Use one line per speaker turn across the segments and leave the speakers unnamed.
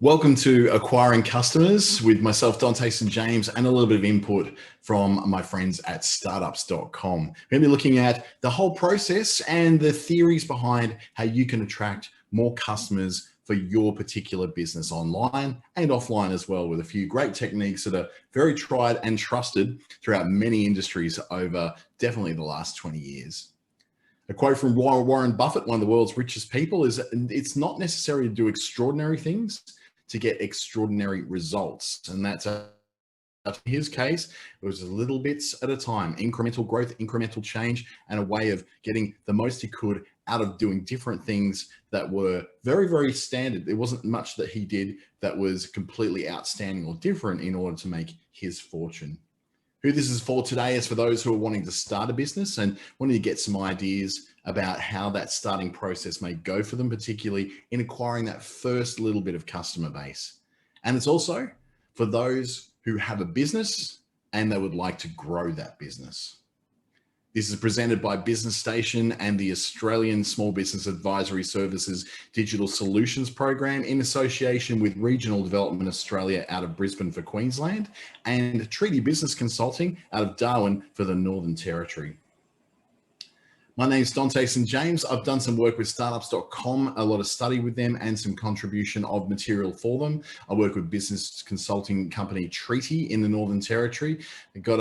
Welcome to Acquiring Customers with myself, Dante St. James, and a little bit of input from my friends at startups.com. We're going to be looking at the whole process and the theories behind how you can attract more customers for your particular business online and offline as well, with a few great techniques that are very tried and trusted throughout many industries over definitely the last 20 years. A quote from Warren Buffett, one of the world's richest people, is it's not necessary to do extraordinary things to get extraordinary results. And that's in his case, it was little bits at a time, incremental growth, incremental change, and a way of getting the most he could out of doing different things that were very, very standard. There wasn't much that he did that was completely outstanding or different in order to make his fortune. Who this is for today is for those who are wanting to start a business and wanting to get some ideas about how that starting process may go for them, particularly in acquiring that first little bit of customer base. And it's also for those who have a business and they would like to grow that business. This is presented by Business Station and the Australian Small Business Advisory Services Digital Solutions Program in association with Regional Development Australia out of Brisbane for Queensland and Treaty Business Consulting out of Darwin for the Northern Territory. My name's Dante St. James. I've done some work with startups.com, a lot of study with them and some contribution of material for them. I work with business consulting company Treaty in the Northern Territory. I've got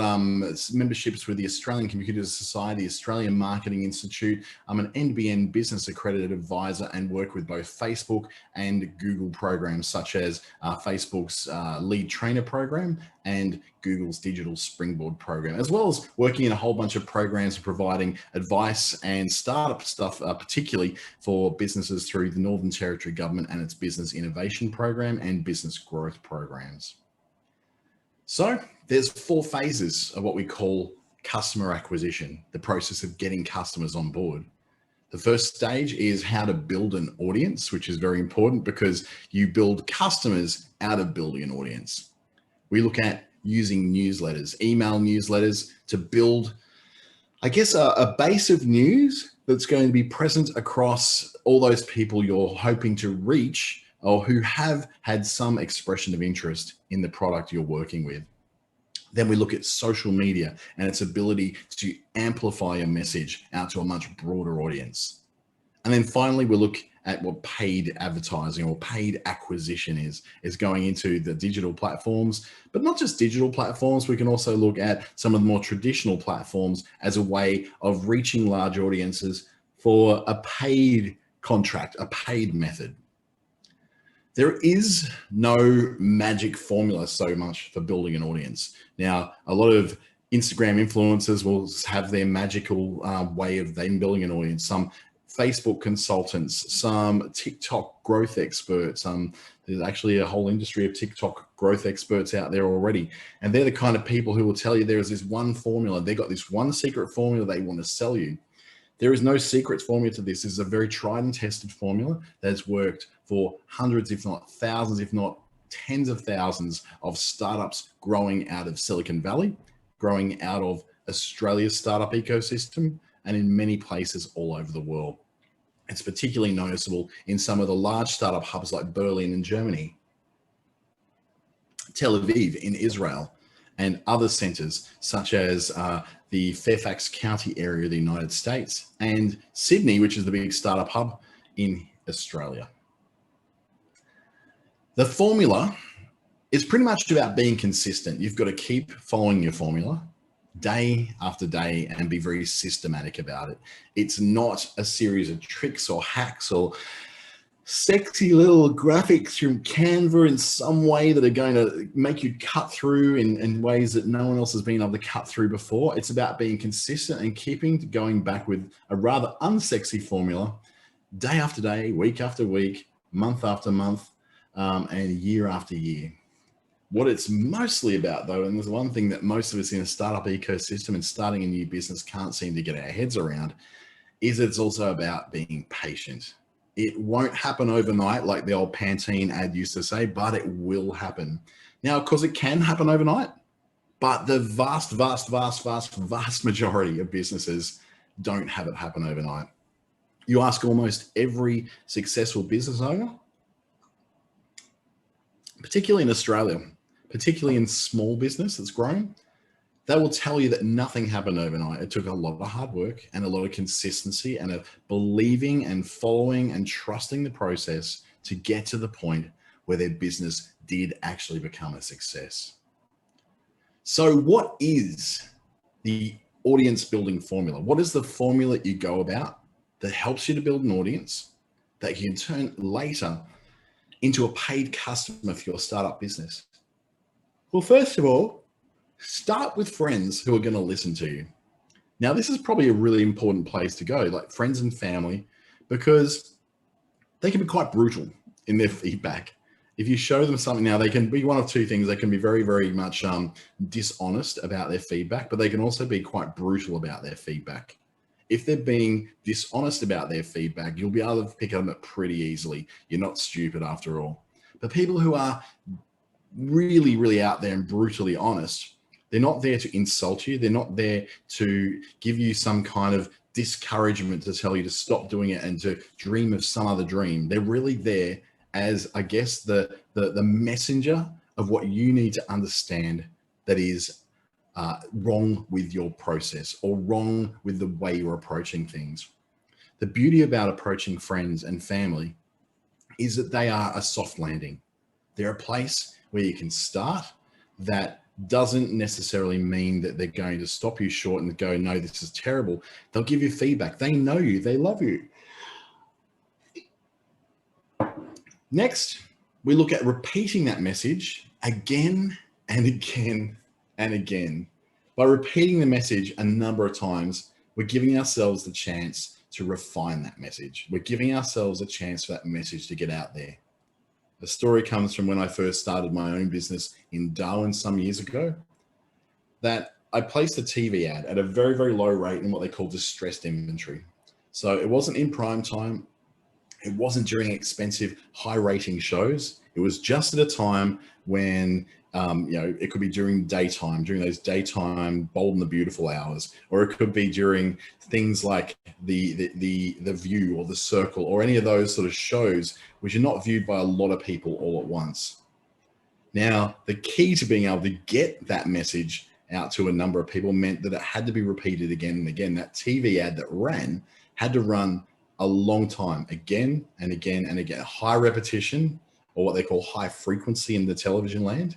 memberships with the Australian Computer Society, Australian Marketing Institute. I'm an NBN business accredited advisor and work with both Facebook and Google programs such as Facebook's lead trainer program and Google's digital springboard program, as well as working in a whole bunch of programs providing advice and startup stuff, particularly for businesses through the Northern Territory government and its business innovation program and business growth programs. So there's 4 phases of what we call customer acquisition, the process of getting customers on board. The first stage is how to build an audience, which is very important because you build customers out of building an audience. We look at using newsletters, email newsletters to build, I guess, a base of news that's going to be present across all those people you're hoping to reach or who have had some expression of interest in the product you're working with. Then we look at social media and its ability to amplify a message out to a much broader audience. And then finally, we look at what paid advertising or paid acquisition is going into the digital platforms, but not just digital platforms. We can also look at some of the more traditional platforms as a way of reaching large audiences for a paid contract, a paid method. There is no magic formula so much for building an audience. Now, a lot of Instagram influencers will have their magical way of them building an audience. Some Facebook consultants, some TikTok growth experts. There's actually a whole industry of TikTok growth experts out there already. And they're the kind of people who will tell you there is this one formula. They've got this one secret formula they want to sell you. There is no secret formula to this. This is a very tried and tested formula that has worked for hundreds, if not thousands, if not tens of thousands of startups growing out of Silicon Valley, growing out of Australia's startup ecosystem, and in many places all over the world. It's particularly noticeable in some of the large startup hubs like Berlin in Germany, Tel Aviv in Israel, and other centers such as the Fairfax County area of the United States, and Sydney, which is the big startup hub in Australia. The formula is pretty much about being consistent. You've got to keep following your formula day after day and be very systematic about it. It's not a series of tricks or hacks or sexy little graphics from Canva in some way that are going to make you cut through in ways that no one else has been able to cut through before. It's about being consistent and keeping going back with a rather unsexy formula day after day, week after week, month after month, and year after year. What it's mostly about, though, and there's one thing that most of us in a startup ecosystem and starting a new business can't seem to get our heads around, is it's also about being patient. It won't happen overnight like the old Pantene ad used to say, but it will happen. Now, of course, it can happen overnight, but the vast majority of businesses don't have it happen overnight. You ask almost every successful business owner, particularly in Australia, particularly in small business that's growing, they will tell you that nothing happened overnight. It took a lot of hard work and a lot of consistency and a believing and following and trusting the process to get to the point where their business did actually become a success. So what is the audience building formula? What is the formula you go about that helps you to build an audience that you can turn later into a paid customer for your startup business? Well, first of all, start with friends who are going to listen to you. Now, this is probably a really important place to go, like friends and family, because they can be quite brutal in their feedback. If you show them something, now they can be one of two things. They can be very, very much dishonest about their feedback, but they can also be quite brutal about their feedback. If they're being dishonest about their feedback, you'll be able to pick on it pretty easily. You're not stupid after all. But people who are really, really out there and brutally honest, they're not there to insult you. They're not there to give you some kind of discouragement to tell you to stop doing it and to dream of some other dream. They're really there as, I guess, the messenger of what you need to understand that is wrong with your process or wrong with the way you're approaching things. The beauty about approaching friends and family is that they are a soft landing. They're a place where you can start that doesn't necessarily mean that they're going to stop you short and go, no, this is terrible. They'll give you feedback. They know you. They love you. Next, we look at repeating that message again and again and again. By repeating the message a number of times, we're giving ourselves the chance to refine that message. We're giving ourselves a chance for that message to get out there. The story comes from when I first started my own business in Darwin some years ago, that I placed a TV ad at a very, very low rate in what they call distressed inventory. So it wasn't in prime time. It wasn't during expensive, high rating shows. It was just at a time when, it could be during daytime, during those daytime Bold and the Beautiful hours, or it could be during things like the View or The Circle or any of those sort of shows, which are not viewed by a lot of people all at once. Now, the key to being able to get that message out to a number of people meant that it had to be repeated again and again. That TV ad that ran had to run a long time, again and again and again. High repetition, or what they call high frequency in the television land.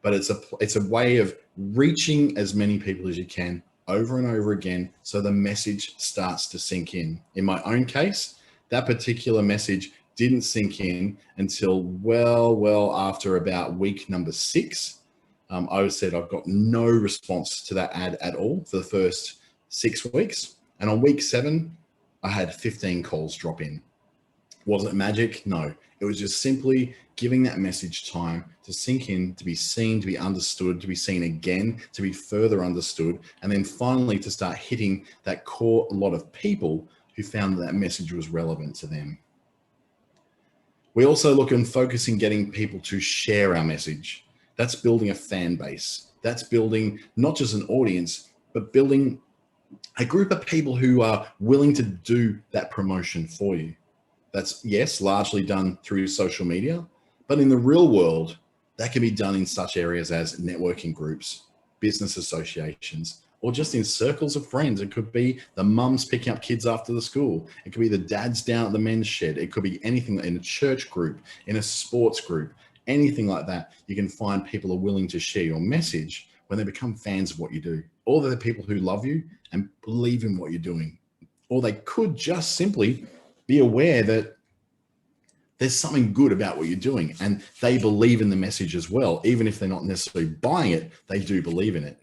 But it's a way of reaching as many people as you can over and over again, so the message starts to sink in. In my own case, that particular message didn't sink in until well after about week number 6. I said I've got no response to that ad at all for the first 6 weeks. And on week 7, I had 15 calls drop in. Was it magic? No. It was just simply giving that message time to sink in, to be seen, to be understood, to be seen again, to be further understood, and then finally to start hitting that core lot of people who found that message was relevant to them. We also look and focus in getting people to share our message. That's building a fan base. That's building not just an audience, but building a group of people who are willing to do that promotion for you. That's, yes, largely done through social media, but in the real world, that can be done in such areas as networking groups, business associations, or just in circles of friends. It could be the mums picking up kids after the school. It could be the dads down at the men's shed. It could be anything in a church group, in a sports group, anything like that. You can find people are willing to share your message when they become fans of what you do, or they're the people who love you and believe in what you're doing. Or they could just simply be aware that there's something good about what you're doing and they believe in the message as well. Even if they're not necessarily buying it, they do believe in it.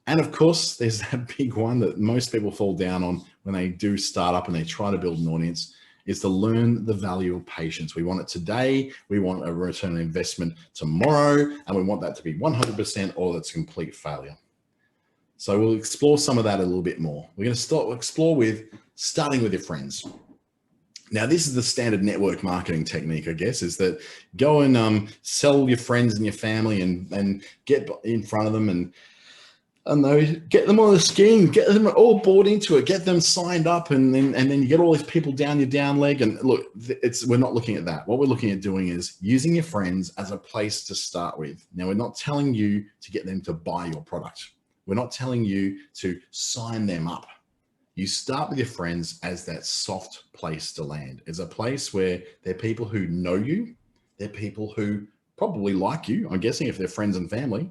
And of course, there's that big one that most people fall down on when they do start up and they try to build an audience, is to learn the value of patience. We want it today. We want a return on investment tomorrow, and we want that to be 100% or that's complete failure. So we'll explore some of that a little bit more. We're going to explore with starting with your friends. Now, this is the standard network marketing technique, I guess, is that go and sell your friends and your family and get in front of them and I don't know, get them on the scheme, get them all bought into it, get them signed up, and then you get all these people down your down leg. And look, we're not looking at that. What we're looking at doing is using your friends as a place to start with. Now, we're not telling you to get them to buy your product. We're not telling you to sign them up. You start with your friends as that soft place to land. It's a place where they're people who know you, they're people who probably like you, I'm guessing, if they're friends and family,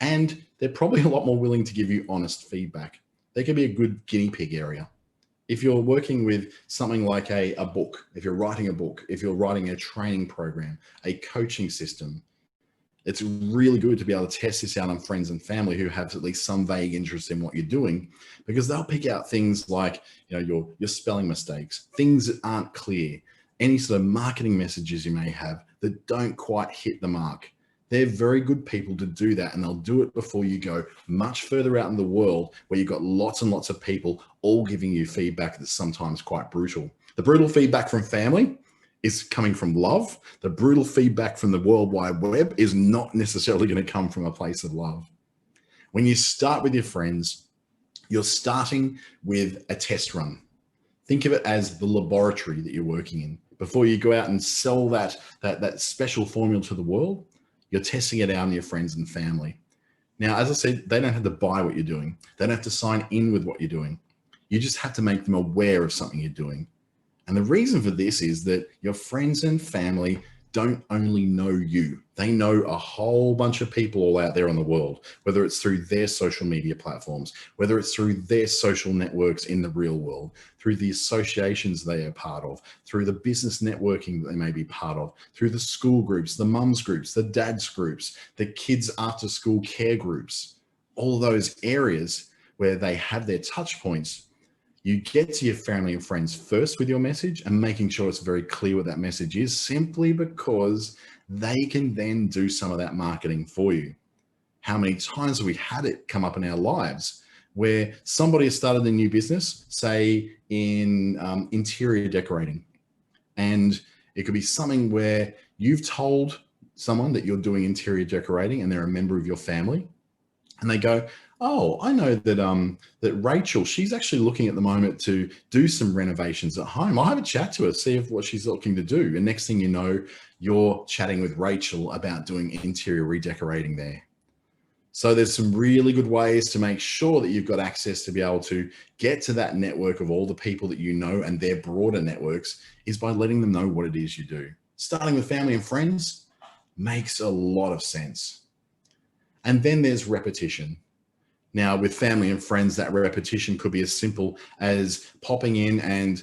and they're probably a lot more willing to give you honest feedback. They can be a good guinea pig area. If you're working with something like a book, if you're writing a book, if you're writing a training program, a coaching system, it's really good to be able to test this out on friends and family who have at least some vague interest in what you're doing, because they'll pick out things like, your spelling mistakes, things that aren't clear, any sort of marketing messages you may have that don't quite hit the mark. They're very good people to do that, and they'll do it before you go much further out in the world where you've got lots and lots of people all giving you feedback that's sometimes quite brutal. The brutal feedback from family is coming from love. The brutal feedback from the World Wide Web is not necessarily going to come from a place of love. When you start with your friends, you're starting with a test run. Think of it as the laboratory that you're working in. Before you go out and sell that special formula to the world, you're testing it out on your friends and family. Now, as I said, they don't have to buy what you're doing. They don't have to sign in with what you're doing. You just have to make them aware of something you're doing. And the reason for this is that your friends and family don't only know you. They know a whole bunch of people all out there in the world, whether it's through their social media platforms, whether it's through their social networks in the real world, through the associations they are part of, through the business networking that they may be part of, through the school groups, the mums groups, the dads groups, the kids after school care groups, all those areas where they have their touch points. You get to your family and friends first with your message and making sure it's very clear what that message is, simply because they can then do some of that marketing for you. How many times have we had it come up in our lives where somebody has started a new business, say in interior decorating, and it could be something where you've told someone that you're doing interior decorating and they're a member of your family, and they go, oh, I know that that Rachel, she's actually looking at the moment to do some renovations at home. I'll have a chat to her, see what she's looking to do. And next thing you know, you're chatting with Rachel about doing interior redecorating there. So there's some really good ways to make sure that you've got access to be able to get to that network of all the people that you know and their broader networks, is by letting them know what it is you do. Starting with family and friends makes a lot of sense. And then there's repetition. Now, with family and friends, that repetition could be as simple as popping in and,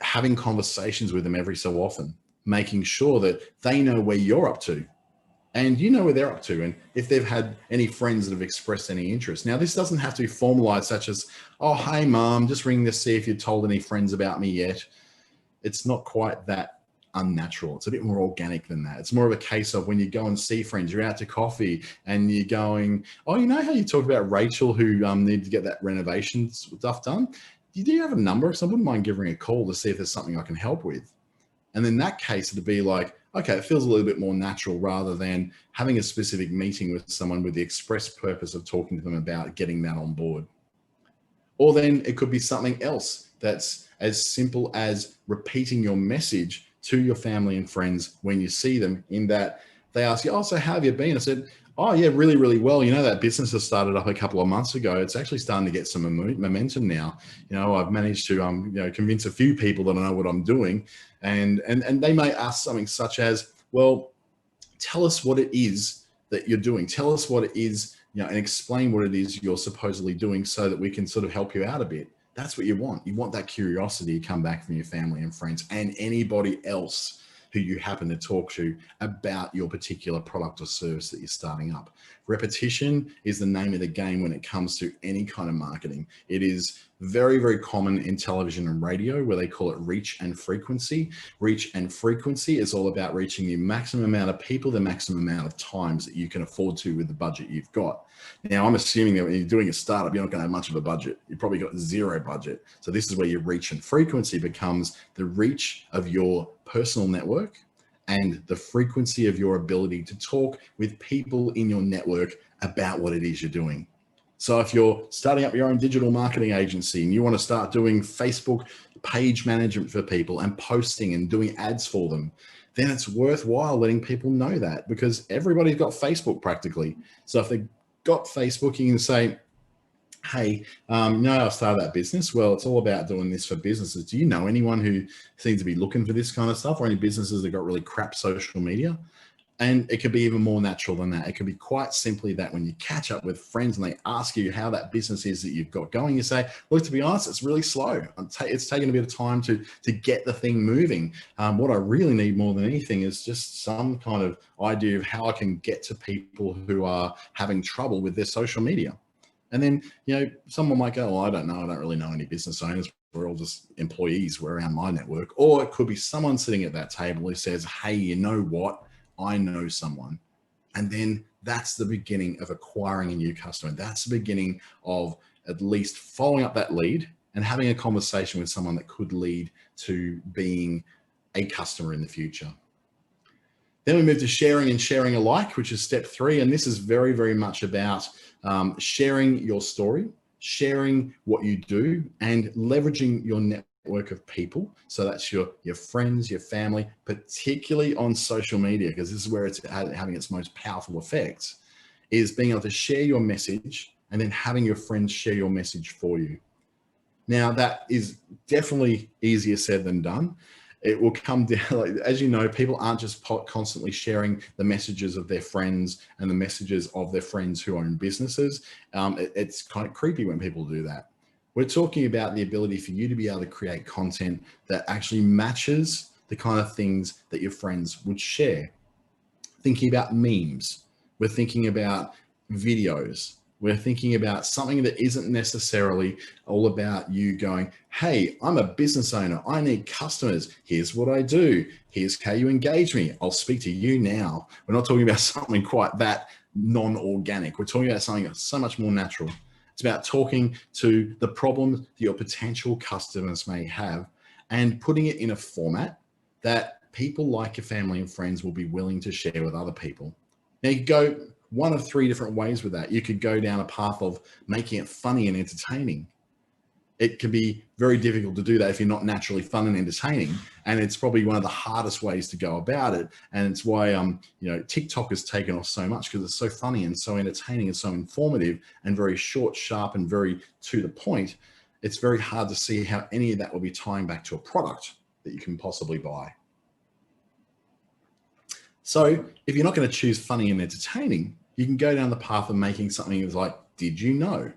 having conversations with them every so often, making sure that they know where you're up to and you know where they're up to, and if they've had any friends that have expressed any interest. Now, this doesn't have to be formalized, such as, oh, hey, mom, just ringing to see if you told any friends about me yet. It's not quite that unnatural. It's a bit more organic than that. It's more of a case of when you go and see friends, you're out to coffee and you're going, oh, you know how you talked about Rachel who needed to get that renovation stuff done? Do you have a number? So I wouldn't mind giving her a call to see if there's something I can help with. And in that case, it'd be like, okay, it feels a little bit more natural rather than having a specific meeting with someone with the express purpose of talking to them about getting that on board. Or then it could be something else that's as simple as repeating your message to your family and friends when you see them, in that they ask you, oh, so how have you been? I said, oh, yeah, really, really well. That business has started up a couple of months ago. It's actually starting to get some momentum now. I've managed to, convince a few people that I know what I'm doing. And they may ask something such as, well, tell us what it is that you're doing. Tell us what it is, and explain what it is you're supposedly doing so that we can sort of help you out a bit. That's what you want. You want that curiosity to come back from your family and friends and anybody else who you happen to talk to about your particular product or service that you're starting up. Repetition is the name of the game when it comes to any kind of marketing. It is very, very common in television and radio, where they call it reach and frequency. Reach and frequency is all about reaching the maximum amount of people, the maximum amount of times that you can afford to with the budget you've got. Now, I'm assuming that when you're doing a startup, you're not going to have much of a budget. You've probably got zero budget. So this is where your reach and frequency becomes the reach of your personal network and the frequency of your ability to talk with people in your network about what it is you're doing. So if you're starting up your own digital marketing agency and you want to start doing Facebook page management for people and posting and doing ads for them, then it's worthwhile letting people know that, because everybody's got Facebook practically. So if they've got Facebook, you can say, hey, I've started that business. Well, it's all about doing this for businesses. Do you know anyone who seems to be looking for this kind of stuff, or any businesses that got really crap social media? And it could be even more natural than that. It could be quite simply that when you catch up with friends and they ask you how that business is that you've got going, you say, look, to be honest, it's really slow. It's taken a bit of time to get the thing moving. What I really need more than anything is just some kind of idea of how I can get to people who are having trouble with their social media. And then, someone might go, well, I don't know. I don't really know any business owners. We're all just employees. We're around my network. Or it could be someone sitting at that table who says, hey, you know what? I know someone. And then that's the beginning of acquiring a new customer. That's the beginning of at least following up that lead and having a conversation with someone that could lead to being a customer in the future. Then we move to sharing and sharing alike, which is step 3. And this is very, very much about sharing your story, sharing what you do, and leveraging your network of people. So that's your friends, your family, particularly on social media, because this is where it's having its most powerful effects, is being able to share your message and then having your friends share your message for you. Now, that is definitely easier said than done. It will come down, like, as you know, people aren't just constantly sharing the messages of their friends and the messages of their friends who own businesses. It's kind of creepy when people do that. We're talking about the ability for you to be able to create content that actually matches the kind of things that your friends would share. Thinking about memes, we're thinking about videos, we're thinking about something that isn't necessarily all about you going, hey, I'm a business owner. I need customers. Here's what I do. Here's how you engage me. I'll speak to you now. We're not talking about something quite that non-organic. We're talking about something that's so much more natural. It's about talking to the problems that your potential customers may have and putting it in a format that people like your family and friends will be willing to share with other people. Now, you go one of 3 different ways with that. You could go down a path of making it funny and entertaining. It can be very difficult to do that if you're not naturally fun and entertaining. And it's probably one of the hardest ways to go about it. And it's why, TikTok has taken off so much, because it's so funny and so entertaining and so informative and very short, sharp, and very to the point. It's very hard to see how any of that will be tying back to a product that you can possibly buy. So if you're not going to choose funny and entertaining, you can go down the path of making something that's like, did you know?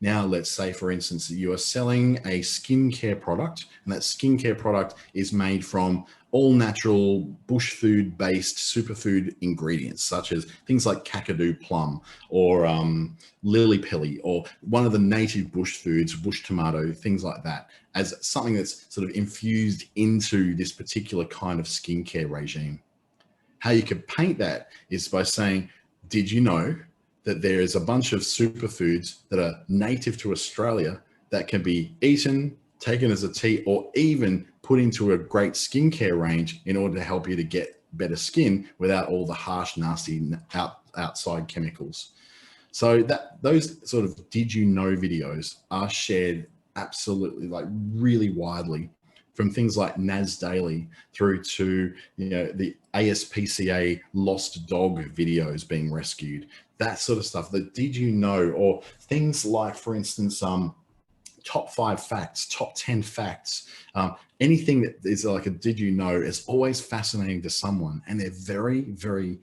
Now, let's say, for instance, that you are selling a skincare product, and that skincare product is made from all natural bush food based superfood ingredients, such as things like kakadu plum or lily pilly, or one of the native bush foods, bush tomato, things like that, as something that's sort of infused into this particular kind of skincare regime. How you could paint that is by saying, did you know that there is a bunch of superfoods that are native to Australia that can be eaten, taken as a tea, or even put into a great skincare range in order to help you to get better skin without all the harsh, nasty outside chemicals. So those sort of did you know videos are shared absolutely, like, really widely, from things like NAS Daily through to the ASPCA lost dog videos being rescued, that sort of stuff. The did you know, or things like, for instance, top 5 facts, top 10 facts, anything that is like a did you know is always fascinating to someone. And they're very, very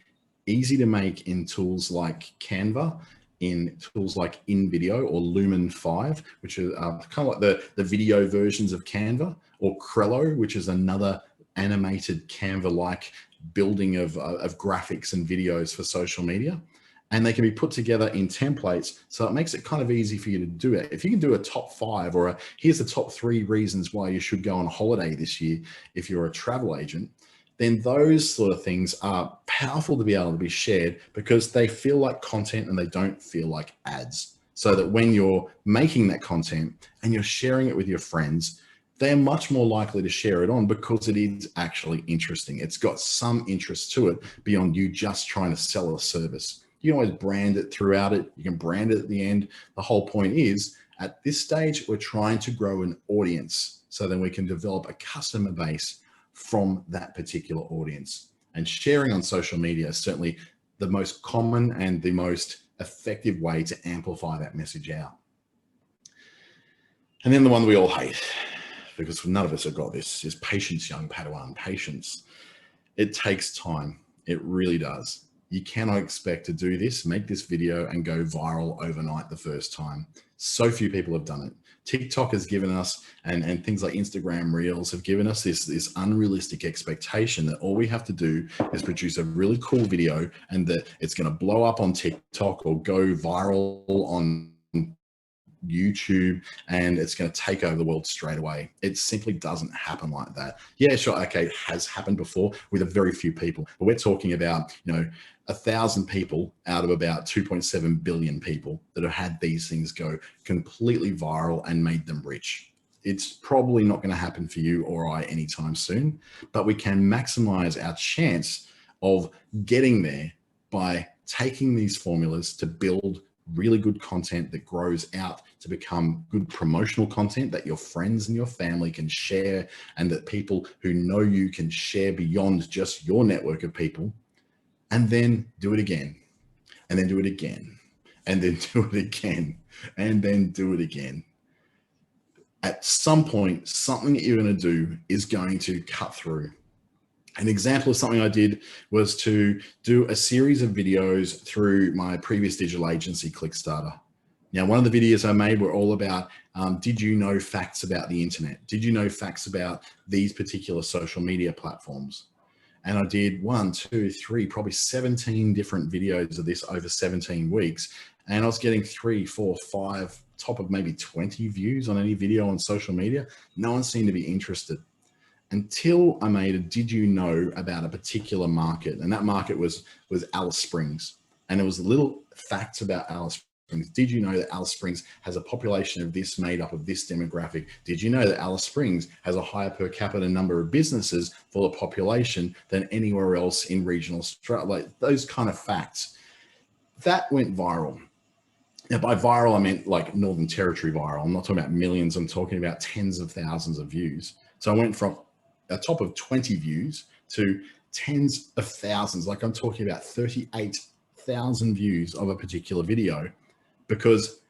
easy to make in tools like Canva, in tools like InVideo or Lumen 5, which are kind of like the video versions of Canva, or Crello, which is another animated Canva-like building of graphics and videos for social media. And they can be put together in templates, so it makes it kind of easy for you to do it. If you can do a top 5 or here's the top 3 reasons why you should go on holiday this year if you're a travel agent, then those sort of things are powerful to be able to be shared, because they feel like content and they don't feel like ads. So that when you're making that content and you're sharing it with your friends, they're much more likely to share it on because it is actually interesting. It's got some interest to it beyond you just trying to sell a service. You can always brand it throughout it. You can brand it at the end. The whole point is, at this stage, we're trying to grow an audience so then we can develop a customer base from that particular audience. And sharing on social media is certainly the most common and the most effective way to amplify that message out. And then the one we all hate, because none of us have got this, is patience, young Padawan, patience. It takes time. It really does. You cannot expect to do this, make this video and go viral overnight the first time. So few people have done it. TikTok has given us, and things like Instagram Reels have given us this unrealistic expectation that all we have to do is produce a really cool video and that it's going to blow up on TikTok or go viral on YouTube and it's going to take over the world straight away. It simply doesn't happen like that. Yeah, sure. Okay. It has happened before with a very few people, but we're talking about, 1,000 people out of about 2.7 billion people that have had these things go completely viral and made them rich. It's probably not going to happen for you or I anytime soon, but we can maximize our chance of getting there by taking these formulas to build really good content that grows out to become good promotional content that your friends and your family can share, and that people who know you can share beyond just your network of people, and then do it again, and then do it again, and then do it again, and then do it again. At some point, something that you're going to do is going to cut through. An example of something I did was to do a series of videos through my previous digital agency, ClickStarter. Now, one of the videos I made were all about, did you know facts about the internet? Did you know facts about these particular social media platforms? And I did 1, 2, 3, probably 17 different videos of this over 17 weeks. And I was getting 3, 4, 5, top of maybe 20 views on any video on social media. No one seemed to be interested, until I made a did you know about a particular market. And that market was Alice Springs. And there was little facts about Alice Springs. Did you know that Alice Springs has a population of this made up of this demographic? Did you know that Alice Springs has a higher per capita number of businesses for the population than anywhere else in regional Australia? Like those kind of facts. That went viral. Now, by viral, I meant like Northern Territory viral. I'm not talking about millions. I'm talking about tens of thousands of views. So I went from a top of 20 views to tens of thousands. Like I'm talking about 38,000 views of a particular video, because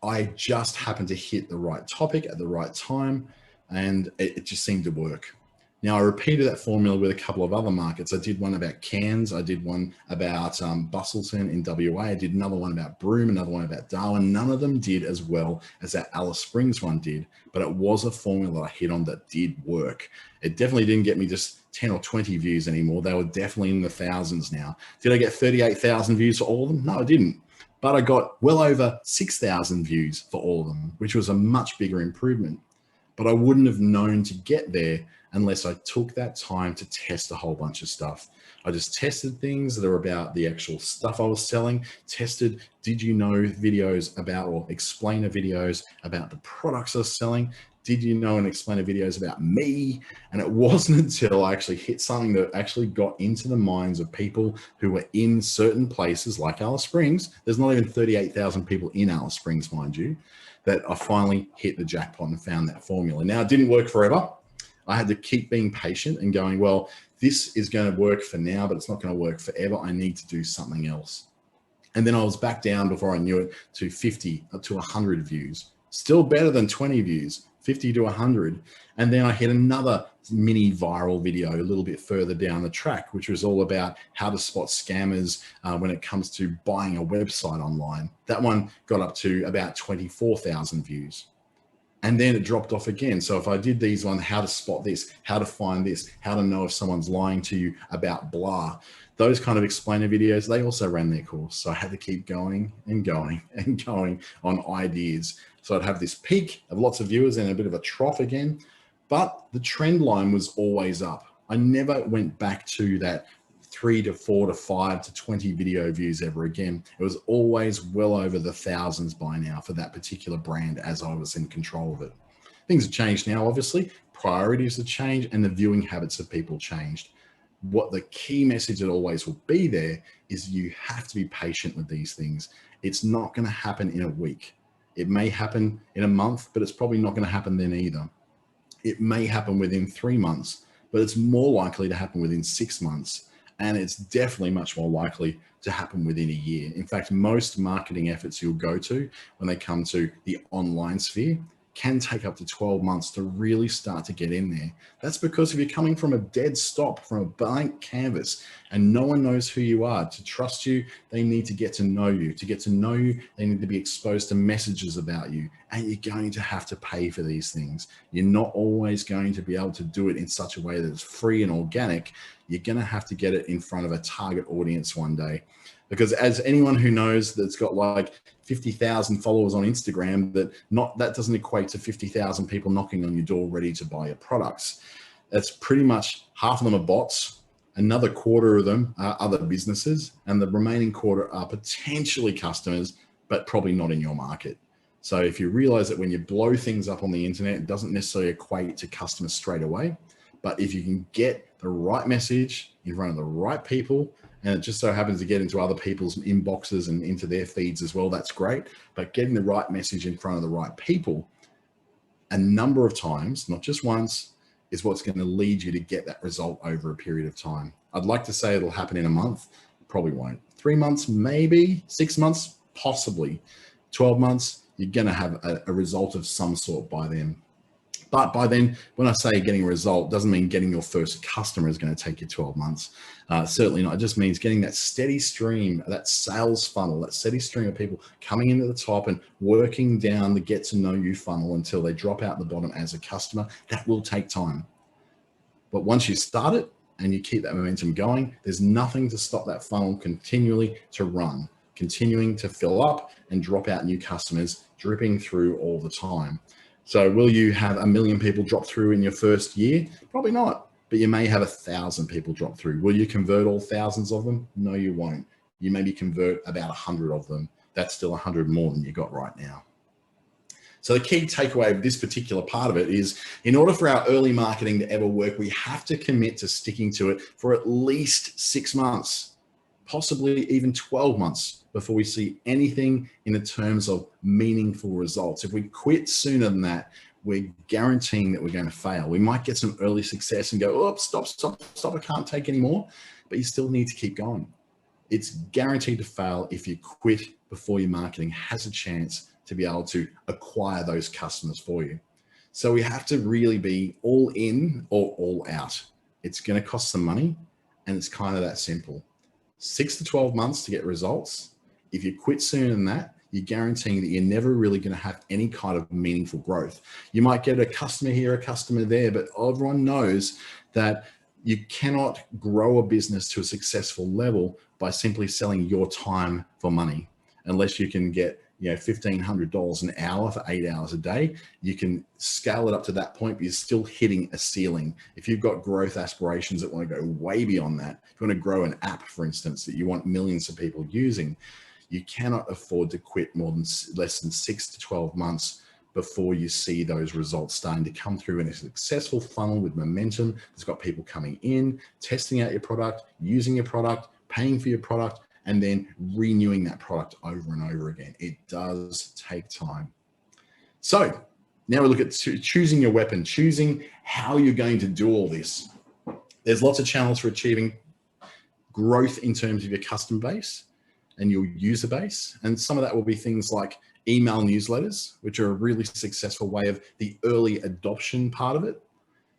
I just happened to hit the right topic at the right time, and it just seemed to work. Now, I repeated that formula with a couple of other markets. I did one about Cairns. I did one about Busselton in WA. I did another one about Broome, another one about Darwin. None of them did as well as that Alice Springs one did, but it was a formula I hit on that did work. It definitely didn't get me just 10 or 20 views anymore. They were definitely in the thousands now. Did I get 38,000 views for all of them? No, I didn't. But I got well over 6,000 views for all of them, which was a much bigger improvement. But I wouldn't have known to get there unless I took that time to test a whole bunch of stuff. I just tested things that are about the actual stuff I was selling, tested, did you know videos about, or explainer videos about the products I was selling? Did you know and explainer videos about me? And it wasn't until I actually hit something that actually got into the minds of people who were in certain places like Alice Springs. There's not even 38,000 people in Alice Springs, mind you, that I finally hit the jackpot and found that formula. Now, it didn't work forever. I had to keep being patient and going, well, this is going to work for now, but it's not going to work forever. I need to do something else. And then I was back down before I knew it to 50 to 100 views. Still better than 20 views, 50 to 100. And then I hit another mini viral video a little bit further down the track, which was all about how to spot scammers when it comes to buying a website online. That one got up to about 24,000 views. And then it dropped off again. So if I did these on how to spot this, how to find this, how to know if someone's lying to you about blah, those kind of explainer videos, they also ran their course. So I had to keep going and going and going on ideas. So I'd have this peak of lots of viewers and a bit of a trough again, but the trend line was always up. I never went back to that 3 to 4 to 5 to 20 video views ever again. It was always well over the thousands by now for that particular brand as I was in control of it. Things have changed now, obviously. Priorities have changed and the viewing habits of people changed. what the key message that always will be there is you have to be patient with these things. It's not going to happen in a week. It may happen in a month, but it's probably not going to happen then either. It may happen within 3 months, but it's more likely to happen within 6 months. And it's definitely much more likely to happen within a year. In fact, most marketing efforts you'll go to when they come to the online sphere can take up to 12 months to really start to get in there. That's because if you're coming from a dead stop, from a blank canvas, and no one knows who you are, to trust you, they need to get to know you. To get to know you, they need to be exposed to messages about you, and you're going to have to pay for these things. You're not always going to be able to do it in such a way that it's free and organic. You're going to have to get it in front of a target audience one day. Because as anyone who knows that's got like 50,000 followers on Instagram, that doesn't equate to 50,000 people knocking on your door ready to buy your products. That's pretty much half of them are bots, another quarter of them are other businesses, and the remaining quarter are potentially customers, but probably not in your market. So if you realize that when you blow things up on the internet, it doesn't necessarily equate to customers straight away. But if you can get the right message in front of the right people, and it just so happens to get into other people's inboxes and into their feeds as well, that's great. But getting the right message in front of the right people a number of times, not just once, is what's going to lead you to get that result over a period of time. I'd like to say it'll happen in a month. Probably won't. 3 months, maybe. 6 months, possibly. 12 months, you're going to have a result of some sort by then. But by then, when I say getting a result, doesn't mean getting your first customer is going to take you 12 months. Certainly not. It just means getting that steady stream, that sales funnel, that steady stream of people coming into the top and working down the get to know you funnel until they drop out the bottom as a customer. That will take time. But once you start it and you keep that momentum going, there's nothing to stop that funnel continually to run, continuing to fill up and drop out new customers, dripping through all the time. So will you have 1 million people drop through in your first year? Probably not, but you may have 1,000 people drop through. Will you convert all thousands of them? No, you won't. You maybe convert about 100 of them. That's still 100 more than you got right now. So the key takeaway of this particular part of it is, in order for our early marketing to ever work, we have to commit to sticking to it for at least 6 months, possibly even 12 months before we see anything in the terms of meaningful results. If we quit sooner than that, we're guaranteeing that we're going to fail. We might get some early success and go, oh, stop, I can't take any more, but you still need to keep going. It's guaranteed to fail if you quit before your marketing has a chance to be able to acquire those customers for you. So we have to really be all in or all out. It's going to cost some money, and it's kind of that simple. 6 to 12 months to get results. If you quit sooner than that, you're guaranteeing that you're never really going to have any kind of meaningful growth. You might get a customer here, a customer there, but everyone knows that you cannot grow a business to a successful level by simply selling your time for money. Unless you can get $1,500 an hour for 8 hours a day, you can scale it up to that point, but you're still hitting a ceiling. If you've got growth aspirations that want to go way beyond that, if you want to grow an app, for instance, that you want millions of people using, you cannot afford to quit less than 6 to 12 months before you see those results starting to come through in a successful funnel with momentum. It's got people coming in, testing out your product, using your product, paying for your product, and then renewing that product over and over again. It does take time. So now we look at choosing your weapon, choosing how you're going to do all this. There's lots of channels for achieving growth in terms of your customer base and your user base. And some of that will be things like email newsletters, which are a really successful way of the early adoption part of it.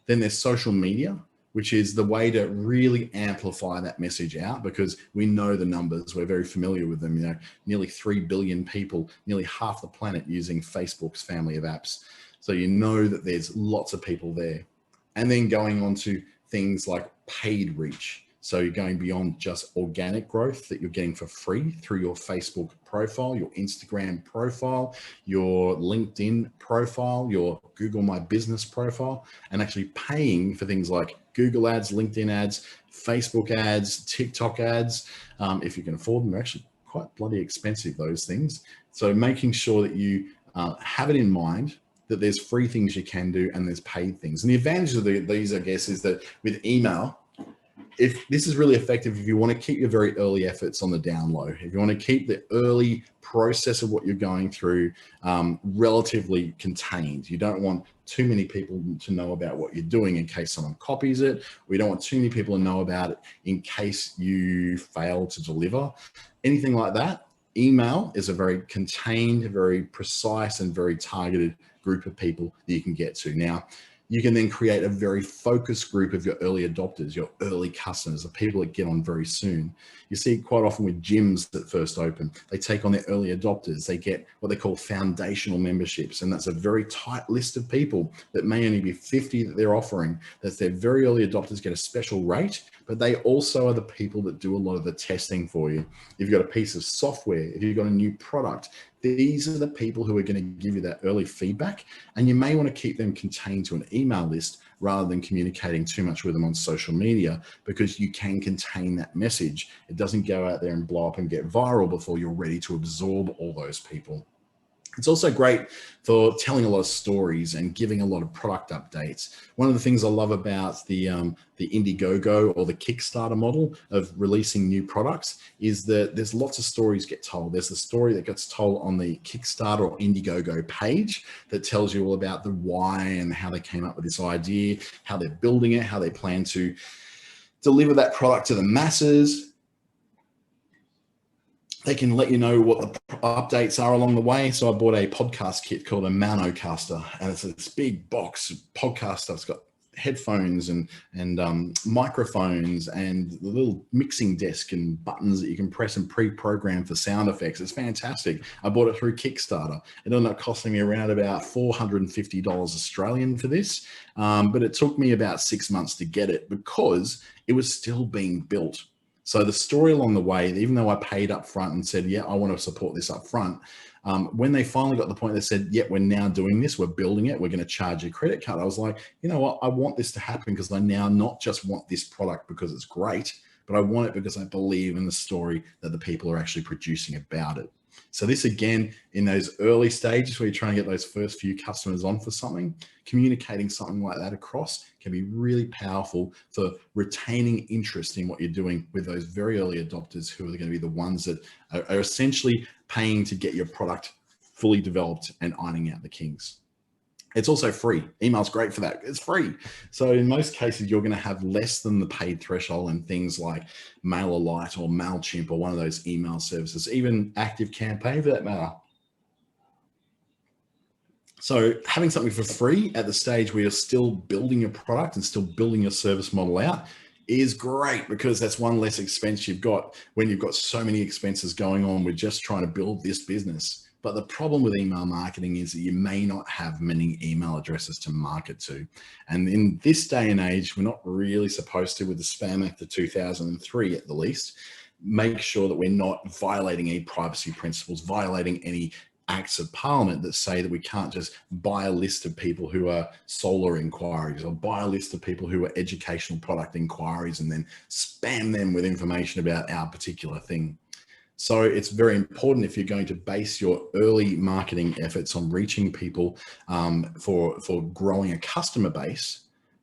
Then there's social media, which is the way to really amplify that message out, because we know the numbers, we're very familiar with them. Nearly 3 billion people, nearly half the planet using Facebook's family of apps. So you know that there's lots of people there. And then going on to things like paid reach. So you're going beyond just organic growth that you're getting for free through your Facebook profile, your Instagram profile, your LinkedIn profile, your Google My Business profile, and actually paying for things like Google ads, LinkedIn ads, Facebook ads, TikTok ads. If you can afford them, they're actually quite bloody expensive, those things. So making sure that you have it in mind that there's free things you can do and there's paid things. And the advantage of these, I guess, is that with email, if this is really effective, if you want to keep your very early efforts on the down low, if you want to keep the early process of what you're going through relatively contained, you don't want too many people to know about what you're doing in case someone copies it. We don't want too many people to know about it in case you fail to deliver. Anything like that, email is a very contained, very precise, and very targeted group of people that you can get to. Now, you can then create a very focused group of your early adopters, your early customers, the people that get on very soon. You see quite often with gyms that first open, they take on their early adopters. They get what they call foundational memberships. And that's a very tight list of people that may only be 50 that they're offering. That's their very early adopters get a special rate, but they also are the people that do a lot of the testing for you. If you've got a piece of software, if you've got a new product, these are the people who are going to give you that early feedback, and you may want to keep them contained to an email list rather than communicating too much with them on social media, because you can contain that message. It doesn't go out there and blow up and get viral before you're ready to absorb all those people. It's also great for telling a lot of stories and giving a lot of product updates. One of the things I love about the Indiegogo or the Kickstarter model of releasing new products is that there's lots of stories get told. There's the story that gets told on the Kickstarter or Indiegogo page that tells you all about the why and how they came up with this idea, how they're building it, how they plan to deliver that product to the masses. They can let you know what the updates are along the way. So I bought a podcast kit called a Manocaster, and it's this big box podcaster. It's got headphones and microphones and the little mixing desk and buttons that you can press and pre-program for sound effects. It's fantastic. I bought it through Kickstarter. It ended up costing me around about $450 Australian for this, but it took me about 6 months to get it because it was still being built. So the story along the way, even though I paid up front and said, yeah, I want to support this up front, when they finally got to the point they said, yeah, we're now doing this, we're building it, we're going to charge a credit card. I was like, you know what? I want this to happen because I now not just want this product because it's great, but I want it because I believe in the story that the people are actually producing about it. So this, again, in those early stages where you're trying to get those first few customers on for something, communicating something like that across can be really powerful for retaining interest in what you're doing with those very early adopters who are going to be the ones that are essentially paying to get your product fully developed and ironing out the kinks. It's also free. Email's great for that. It's free. So in most cases, you're going to have less than the paid threshold in things like MailerLite or MailChimp or one of those email services, even ActiveCampaign for that matter. So having something for free at the stage where you're still building your product and still building your service model out is great, because that's one less expense you've got when you've got so many expenses going on with just trying to build this business. But the problem with email marketing is that you may not have many email addresses to market to. And in this day and age, we're not really supposed to, with the Spam Act of 2003 at the least, make sure that we're not violating any privacy principles, violating any acts of parliament that say that we can't just buy a list of people who are solar inquiries or buy a list of people who are educational product inquiries and then spam them with information about our particular thing. So it's very important, if you're going to base your early marketing efforts on reaching people for growing a customer base,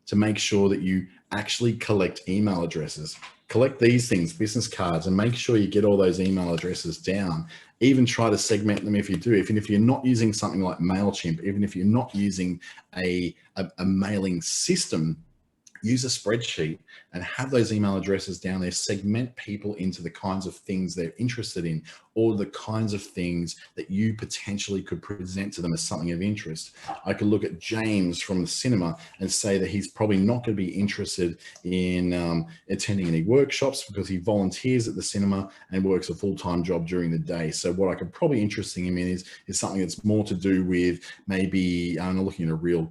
to make sure that you actually collect email addresses. Collect these things, business cards, and make sure you get all those email addresses down. Even try to segment them if you do. Even if you're not using something like MailChimp, even if you're not using a mailing system, use a spreadsheet and have those email addresses down there. Segment people into the kinds of things they're interested in, or the kinds of things that you potentially could present to them as something of interest. I could look at James from the cinema and say that he's probably not going to be interested in attending any workshops because he volunteers at the cinema and works a full-time job during the day. So what I could probably interest him in is something that's more to do with maybe, I'm looking at a real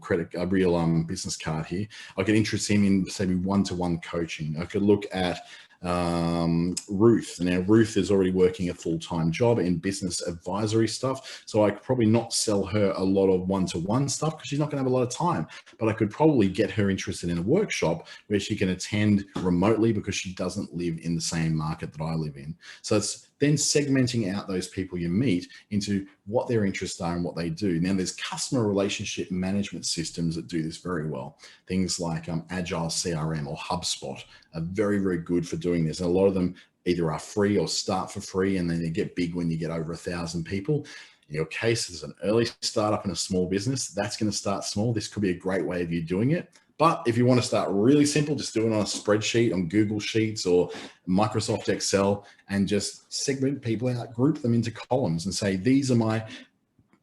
business card here. I could interest him in maybe one-to-one coaching. I could look at Ruth. Now, Ruth is already working a full-time job in business advisory stuff, so I could probably not sell her a lot of one-to-one stuff because she's not going to have a lot of time, but I could probably get her interested in a workshop where she can attend remotely because she doesn't live in the same market that I live in. So it's then segmenting out those people you meet into what their interests are and what they do. Now, there's customer relationship management systems that do this very well. Things like Agile CRM or HubSpot are very, very good for doing this. And a lot of them either are free or start for free, and then they get big when you get over 1,000 people. In your case, as an early startup in a small business, that's going to start small. This could be a great way of you doing it. But if you want to start really simple, just do it on a spreadsheet, on Google Sheets or Microsoft Excel, and just segment people out, group them into columns and say, these are my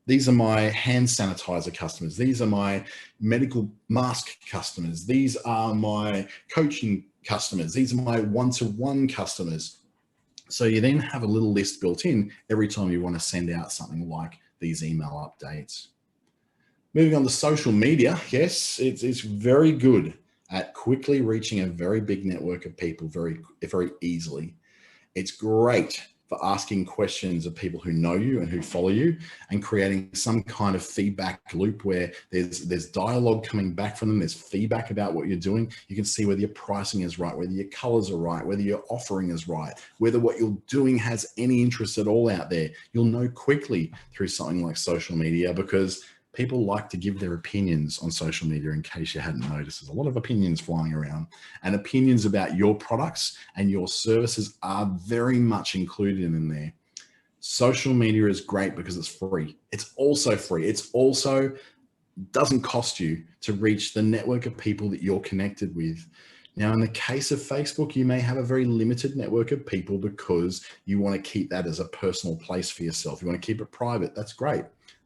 hand sanitizer customers. These are my medical mask customers. These are my coaching customers. These are my one-to-one customers. So you then have a little list built in every time you want to send out something like these email updates. Moving on to social media, yes, it's very good at quickly reaching a very big network of people very, very easily. It's great for asking questions of people who know you and who follow you, and creating some kind of feedback loop where there's dialogue coming back from them. There's feedback about what you're doing. You can see whether your pricing is right, whether your colors are right, whether your offering is right, whether what you're doing has any interest at all out there. You'll know quickly through something like social media, because people like to give their opinions on social media. In case you hadn't noticed, there's a lot of opinions flying around, and opinions about your products and your services are very much included in there. Social media is great because it's free. It's also free. It's also doesn't cost you to reach the network of people that you're connected with. Now, in the case of Facebook, you may have a very limited network of people because you want to keep that as a personal place for yourself. You want to keep it private. That's great.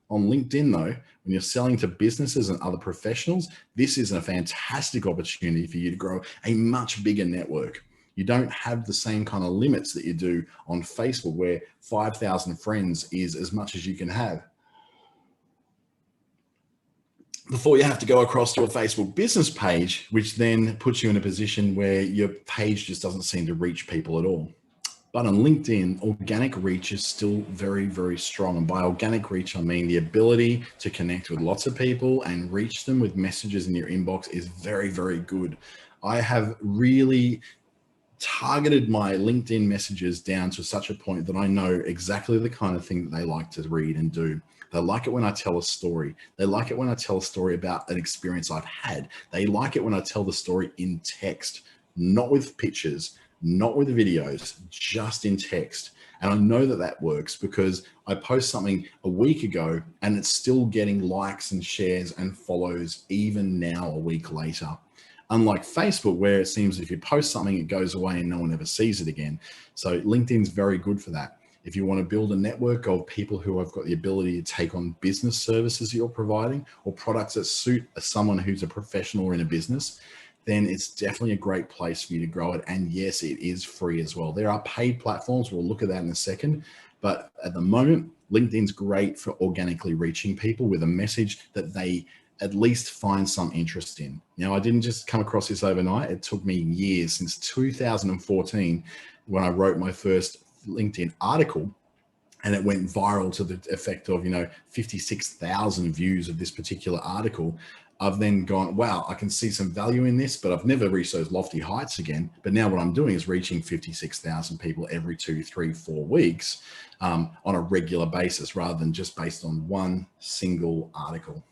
On LinkedIn, though, when you're selling to businesses and other professionals, this is a fantastic opportunity for you to grow a much bigger network. You don't have the same kind of limits that you do on Facebook, where 5,000 friends is as much as you can have before you have to go across to a Facebook business page, which then puts you in a position where your page just doesn't seem to reach people at all. But on LinkedIn, organic reach is still very, very strong. And by organic reach, I mean the ability to connect with lots of people and reach them with messages in your inbox is very, very good. I have really targeted my LinkedIn messages down to such a point that I know exactly the kind of thing that they like to read and do. They like it when I tell a story. They like it when I tell a story about an experience I've had. They like it when I tell the story in text, not with pictures, not with videos, just in text. And I know that that works because I post something a week ago and it's still getting likes and shares and follows even now a week later. Unlike Facebook, where it seems if you post something, it goes away and no one ever sees it again. So LinkedIn's very good for that. If you want to build a network of people who have got the ability to take on business services you're providing or products that suit someone who's a professional or in a business, then it's definitely a great place for you to grow it. And yes, it is free as well. There are paid platforms. We'll look at that in a second. But at the moment, LinkedIn's great for organically reaching people with a message that they at least find some interest in. Now, I didn't just come across this overnight. It took me years, since 2014, when I wrote my first LinkedIn article, and it went viral to the effect of, 56,000 views of this particular article. I've then gone, wow, I can see some value in this, but I've never reached those lofty heights again. But now what I'm doing is reaching 56,000 people every 2, 3, 4 weeks on a regular basis, rather than just based on one single article.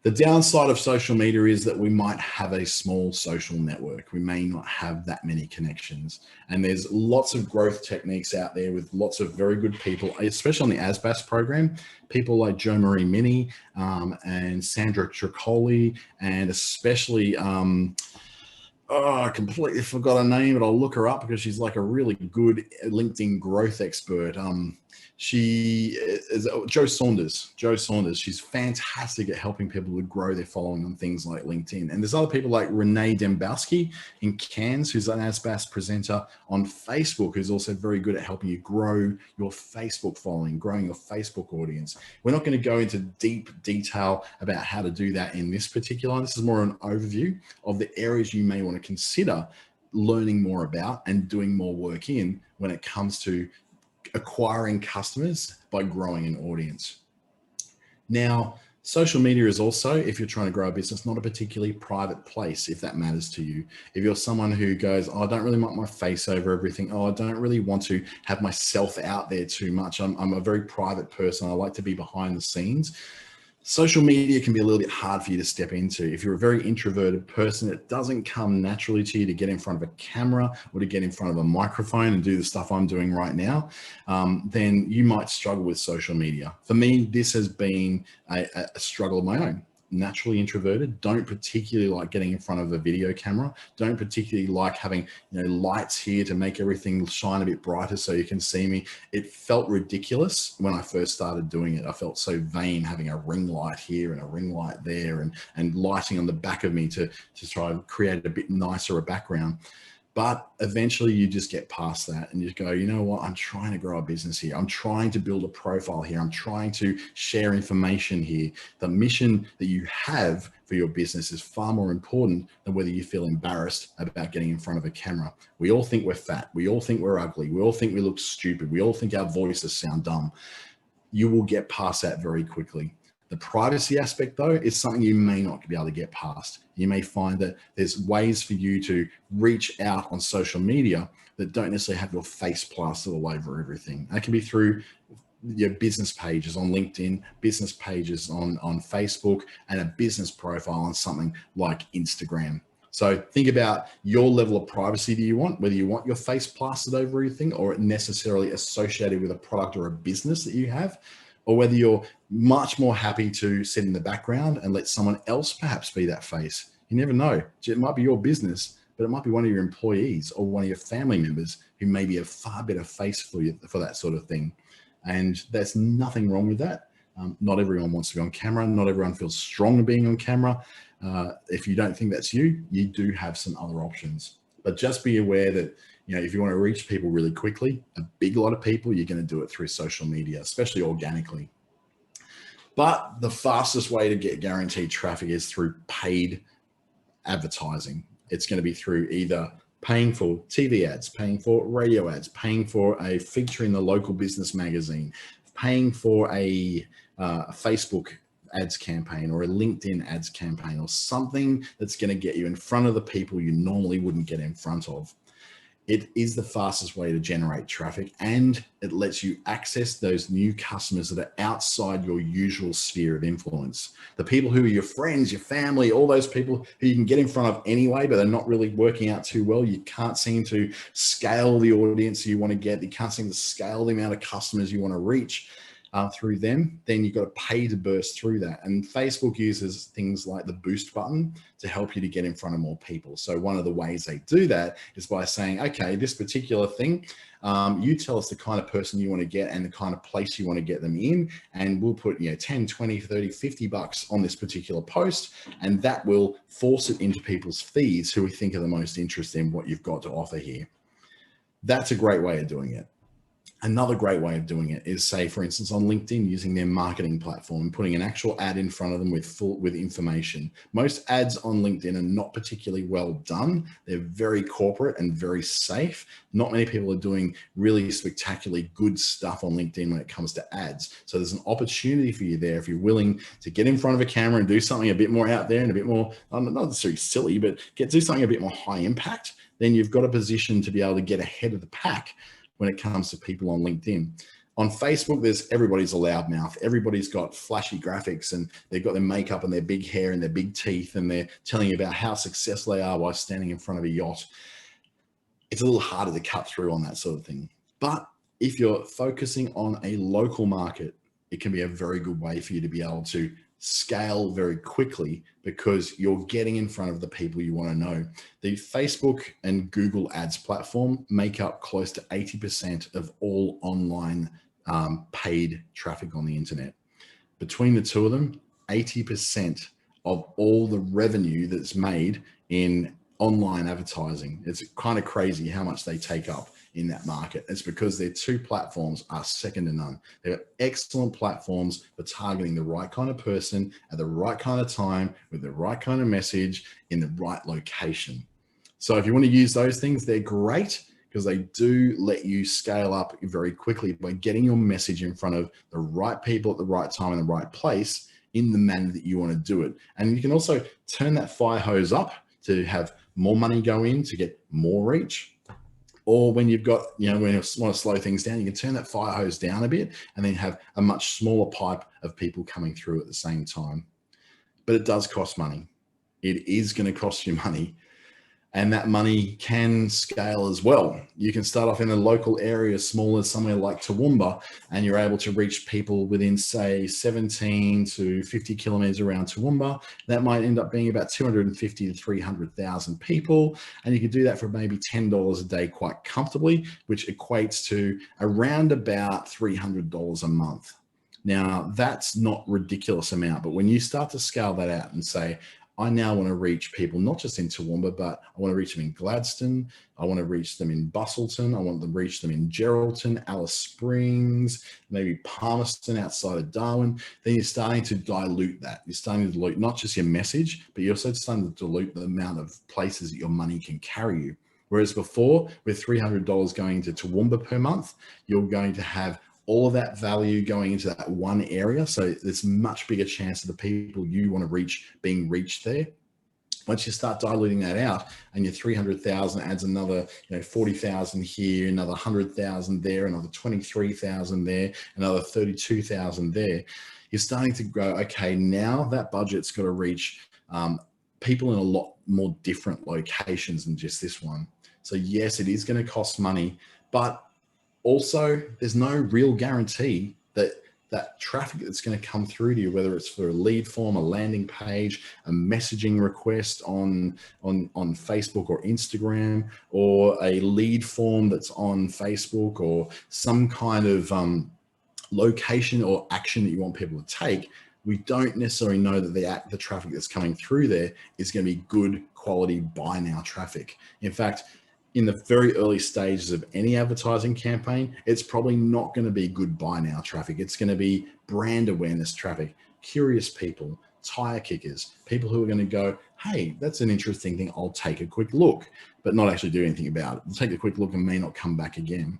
The downside of social media is that we might have a small social network. We may not have that many connections. And there's lots of growth techniques out there with lots of very good people, especially on the ASBAS program, people like Jo Marie Mini and Sandra Tricoli, and especially, I completely forgot her name, but I'll look her up because she's like a really good LinkedIn growth expert. She is Joe Saunders. She's fantastic at helping people to grow their following on things like LinkedIn. And there's other people like Renee Dembowski in Cairns, who's an ASBAS presenter on Facebook, who's also very good at helping you grow your Facebook following, growing your Facebook audience. We're not going to go into deep detail about how to do that in this particular. This is more an overview of the areas you may want to consider learning more about and doing more work in when it comes to acquiring customers by growing an audience. Now, social media is also, if you're trying to grow a business, not a particularly private place, if that matters to you. If you're someone who goes, oh, I don't really want my face over everything. Oh, I don't really want to have myself out there too much. I'm a very private person. I like to be behind the scenes. Social media can be a little bit hard for you to step into. If you're a very introverted person, it doesn't come naturally to you to get in front of a camera or to get in front of a microphone and do the stuff I'm doing right now, then you might struggle with social media. For me, this has been a struggle of my own. Naturally introverted, don't particularly like getting in front of a video camera, don't particularly like having lights here to make everything shine a bit brighter so you can see me. It felt ridiculous when I first started doing it. I felt so vain having a ring light here and a ring light there and lighting on the back of me to try and create a bit nicer a background. But eventually you just get past that and you go, you know what? I'm trying to grow a business here. I'm trying to build a profile here. I'm trying to share information here. The mission that you have for your business is far more important than whether you feel embarrassed about getting in front of a camera. We all think we're fat. We all think we're ugly. We all think we look stupid. We all think our voices sound dumb. You will get past that very quickly. The privacy aspect, though, is something you may not be able to get past. You may find that there's ways for you to reach out on social media that don't necessarily have your face plastered all over everything. That can be through your business pages on LinkedIn, business pages on Facebook, and a business profile on something like Instagram. So think about your level of privacy do you want, whether you want your face plastered over everything or necessarily associated with a product or a business that you have, or whether you're much more happy to sit in the background and let someone else perhaps be that face. You never know. It might be your business, but it might be one of your employees or one of your family members who may be a far better face for you for that sort of thing. And there's nothing wrong with that. Not everyone wants to be on camera. Not everyone feels strong being on camera. If you don't think that's you, you do have some other options. But just be aware that if you want to reach people really quickly, a big lot of people, you're going to do it through social media, especially organically. But the fastest way to get guaranteed traffic is through paid advertising. It's going to be through either paying for TV ads, paying for radio ads, paying for a feature in the local business magazine, paying for a Facebook ads campaign or a LinkedIn ads campaign or something that's going to get you in front of the people you normally wouldn't get in front of. It is the fastest way to generate traffic, and it lets you access those new customers that are outside your usual sphere of influence. The people who are your friends, your family, all those people who you can get in front of anyway, but they're not really working out too well. You can't seem to scale the audience you want to get. You can't seem to scale the amount of customers you want to reach through them. Then you've got to pay to burst through that. And Facebook uses things like the boost button to help you to get in front of more people. So one of the ways they do that is by saying, okay, this particular thing, you tell us the kind of person you want to get and the kind of place you want to get them in. And we'll put 10, 20, 30, 50 bucks on this particular post. And that will force it into people's feeds who we think are the most interested in what you've got to offer here. That's a great way of doing it. Another great way of doing it is, say, for instance, on LinkedIn, using their marketing platform and putting an actual ad in front of them with information. Most ads on LinkedIn are not particularly well done. They're very corporate and very safe. Not many people are doing really spectacularly good stuff on LinkedIn when it comes to ads. So there's an opportunity for you there if you're willing to get in front of a camera and do something a bit more out there and a bit more, not necessarily silly, but do something a bit more high impact. Then you've got a position to be able to get ahead of the pack when it comes to people on LinkedIn. On Facebook, everybody's a loudmouth. Everybody's got flashy graphics and they've got their makeup and their big hair and their big teeth and they're telling you about how successful they are while standing in front of a yacht. It's a little harder to cut through on that sort of thing. But if you're focusing on a local market, it can be a very good way for you to be able to scale very quickly because you're getting in front of the people you want to know. The Facebook and Google ads platform make up close to 80% of all online paid traffic on the internet. Between the two of them, 80% of all the revenue that's made in online advertising. It's kind of crazy how much they take up in that market. It's because their two platforms are second to none. They're excellent platforms for targeting the right kind of person at the right kind of time with the right kind of message in the right location. So if you want to use those things, they're great because they do let you scale up very quickly by getting your message in front of the right people at the right time in the right place in the manner that you want to do it. And you can also turn that fire hose up to have more money go in to get more reach. Or when you've got, when you want to slow things down, you can turn that fire hose down a bit and then have a much smaller pipe of people coming through at the same time. But it does cost money. It is going to cost you money. And that money can scale as well. You can start off in a local area, small as somewhere like Toowoomba, and you're able to reach people within, say, 17 to 50 kilometers around Toowoomba. That might end up being about 250 to 300,000 people. And you can do that for maybe $10 a day quite comfortably, which equates to around about $300 a month. Now, that's not a ridiculous amount, but when you start to scale that out and say, I now want to reach people, not just in Toowoomba, but I want to reach them in Gladstone. I want to reach them in Bustleton. I want to reach them in Geraldton, Alice Springs, maybe Palmerston outside of Darwin. Then you're starting to dilute that. You're starting to dilute not just your message, but you're also starting to dilute the amount of places that your money can carry you. Whereas before, with $300 going to Toowoomba per month, you're going to have all of that value going into that one area. So there's much bigger chance of the people you want to reach being reached there. Once you start diluting that out and your 300,000 adds another 40,000 here, another 100,000 there, another 23,000 there, another 32,000 there, you're starting to go, okay, now that budget's got to reach people in a lot more different locations than just this one. So yes, it is going to cost money, but also, there's no real guarantee that that traffic that's going to come through to you, whether it's for a lead form, a landing page, a messaging request on Facebook or Instagram, or a lead form that's on Facebook, or some kind of location or action that you want people to take, we don't necessarily know that the traffic that's coming through there is going to be good quality buy now traffic. In fact, in the very early stages of any advertising campaign, it's probably not going to be good buy now traffic. It's going to be brand awareness traffic, curious people, tire kickers, people who are going to go, hey, that's an interesting thing. I'll take a quick look, but not actually do anything about it. They'll take a quick look and may not come back again.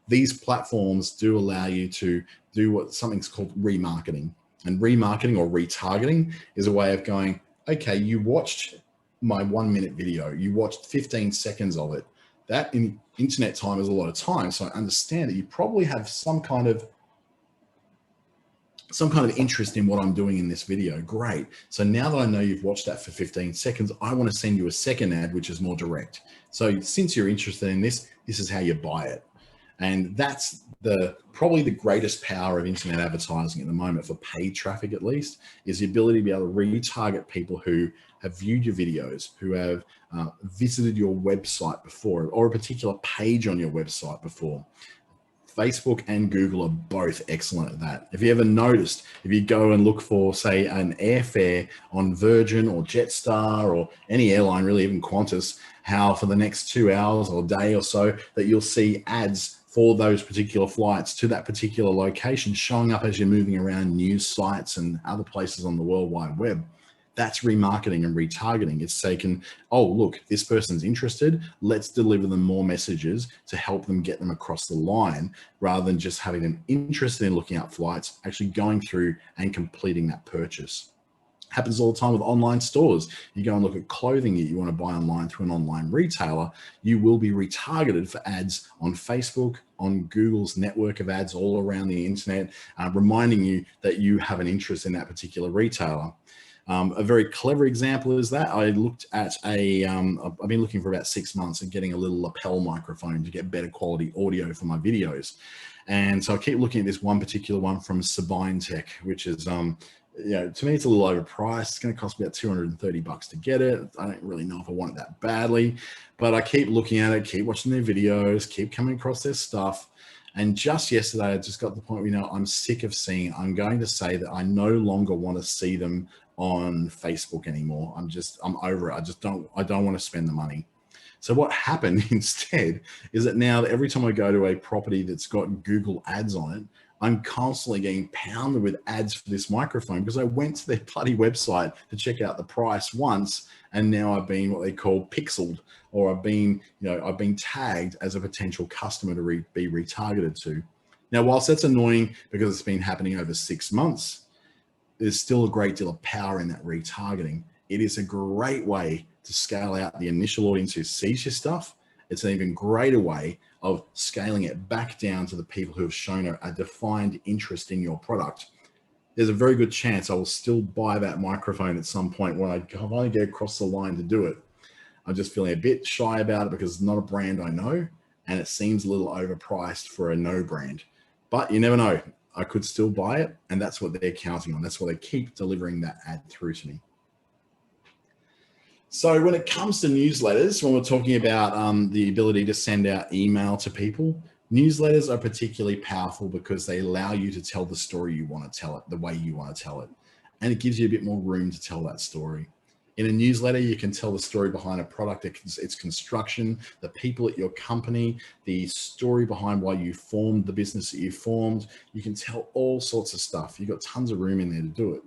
These platforms do allow you to do what something's called remarketing. And remarketing or retargeting is a way of going, okay, you watched my 1 minute video, you watched 15 seconds of it. That in internet time is a lot of time. So I understand that you probably have some kind of interest in what I'm doing in this video. Great. So now that I know you've watched that for 15 seconds, I want to send you a second ad, which is more direct. So since you're interested in this, this is how you buy it. And that's probably the greatest power of internet advertising at the moment, for paid traffic at least, is the ability to be able to retarget people who have viewed your videos, who have visited your website before, or a particular page on your website before. Facebook and Google are both excellent at that. If you ever noticed, if you go and look for, say, an airfare on Virgin or Jetstar or any airline, really, even Qantas, how for the next 2 hours or day or so that you'll see ads for those particular flights to that particular location showing up as you're moving around news sites and other places on the World Wide Web. That's remarketing and retargeting. It's taken, oh, look, this person's interested. Let's deliver them more messages to help them get them across the line, rather than just having them interested in looking at flights, actually going through and completing that purchase. Happens all the time with online stores. You go and look at clothing that you want to buy online through an online retailer, you will be retargeted for ads on Facebook, on Google's network of ads all around the internet, reminding you that you have an interest in that particular retailer. A very clever example is that I looked at I've been looking for about 6 months and getting a little lapel microphone to get better quality audio for my videos. And so I keep looking at this one particular one from Sabine Tech, which is, to me, it's a little overpriced. It's going to cost me about $230 to get it. I don't really know if I want it that badly, but I keep looking at it, keep watching their videos, keep coming across their stuff. And just yesterday, I just got to the point where, I'm sick of seeing, I'm going to say that I no longer want to see them on Facebook anymore. I'm over it. I don't want to spend the money. So what happened instead is that now every time I go to a property that's got Google ads on it, I'm constantly getting pounded with ads for this microphone because I went to their bloody website to check out the price once, and now I've been what they call pixeled, or I've been, I've been tagged as a potential customer to be retargeted to. Now, whilst that's annoying because it's been happening over 6 months, there's still a great deal of power in that retargeting. It is a great way to scale out the initial audience who sees your stuff. It's an even greater way of scaling it back down to the people who have shown a defined interest in your product. There's a very good chance I will still buy that microphone at some point when I finally get across the line to do it. I'm just feeling a bit shy about it because it's not a brand I know, and it seems a little overpriced for a no brand. But you never know. I could still buy it, and that's what they're counting on. That's why they keep delivering that ad through to me. So when it comes to newsletters, when we're talking about the ability to send out email to people, newsletters are particularly powerful because they allow you to tell the story you want to tell it, the way you want to tell it. And it gives you a bit more room to tell that story. In a newsletter, you can tell the story behind a product, its construction, the people at your company, the story behind why you formed the business that you formed. You can tell all sorts of stuff. You've got tons of room in there to do it.